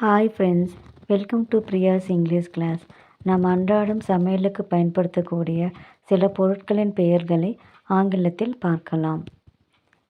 Hi friends, welcome to Priya's English class. நாம் அன்றாடம் சமையலுக்கு பயன்படுத்தக்கூடிய சில பொருட்களின் பெயர்களை ஆங்கிலத்தில் பார்க்கலாம்.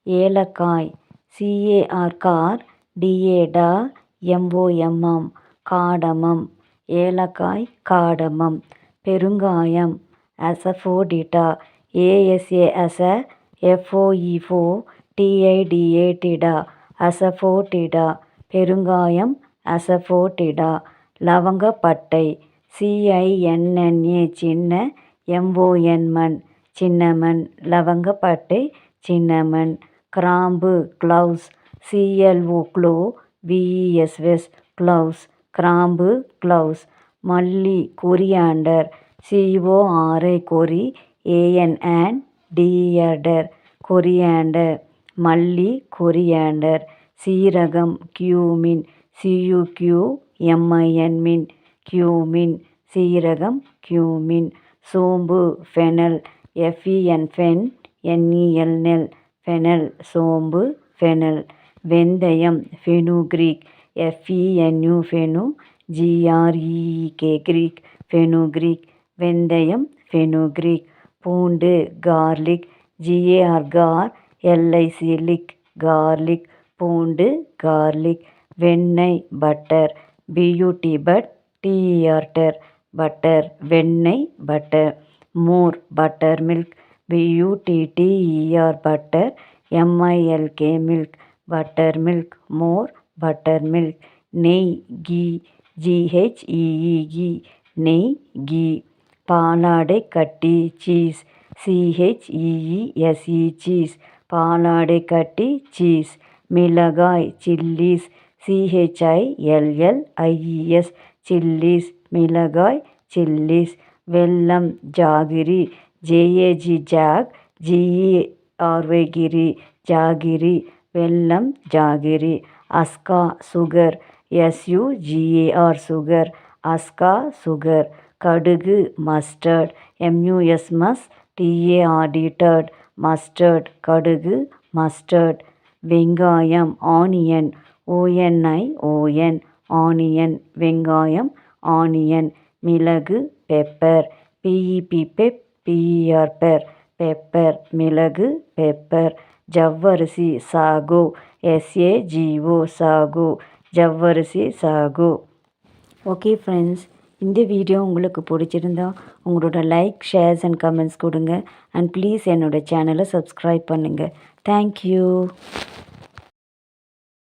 ஏலக்காய், CAR, DA, MOMM, காடமம், ஏலக்காய், காடமம். பெருங்காயம், அசஃபோடிடா, ASAFOEFOTIDA, அசஃபோடிடா. பெருங்காயம், அசஃபோடிடா. லவங்கப்பட்டை, CINNA, சின்ன, MON, சின்னமன். லவங்கப்பட்டை, சின்னமன். கிராம்பு, க்ளவுஸ், CLOVES, க்ளவுஸ். கிராம்பு, க்ளவுஸ். மல்லி, கொரியாண்டர், CORI ANDER, கொரியாண்டர். மல்லி, கொரியாண்டர். சீரகம், கியூமின், CUQMIN, கியூமின். சீரகம், கியூமின். சோம்பு, ஃபெனல், FENNEL, ஃபெனல். சோம்பு, ஃபெனல். வெந்தயம், ஃபெனுக்ரீக், FENUGREEK, ஃபெனுக்ரீக். வெந்தயம், ஃபெனுக்ரீக். பூண்டு, கார்லிக், GARLIC, கார்லிக். பூண்டு, கார்லிக். வெண்ணெய், பட்டர், BUTTER, பட்டர். வெண்ணெய், பட்டர். மோர், buttermilk, BUTTER, butter. MILK, milk, butter milk. மோர், பட்டர் மில்க். நெய், கீ, GHEE, நெய், கீ. பாலாடை கட்டி, சீஸ், CHEESE, சீஸ். பாலாடை கட்டி, சீஸ். மிளகாய், சில்லிஸ், CHILLIES, சில்லிஸ். மிளகாய், சில்லிஸ். வெல்லம், ஜாகிரி, JAGGERY, ஜாகிரி. வெல்லம், ஜாகிரி. அஸ்கா, சுகர், SUGAR, சுகர். அஸ்கா, சுகர். கடுகு, மஸ்டர்ட், MUSTARD, மஸ்டர்ட். கடுகு, மஸ்டர்ட். வெங்காயம், ஆனியன், ONION, ஆனியன். வெங்காயம், ஆனியன். மிளகு, பெப்பர், PEPPER, பெப்பர். மிளகு, பெப்பர். ஜவ்வரிசி, சாகோ, SAGO, சாகோ. ஜவ்வரிசி, சாகோ. ஓகே ஃப்ரெண்ட்ஸ், இந்த வீடியோ உங்களுக்கு பிடிச்சிருந்தா உங்களோட லைக், ஷேர்ஸ் அண்ட் கமெண்ட்ஸ் கொடுங்க. அண்ட் ப்ளீஸ் என்னோட சேனலை சப்ஸ்கிரைப் பண்ணுங்கள். தேங்க்யூ.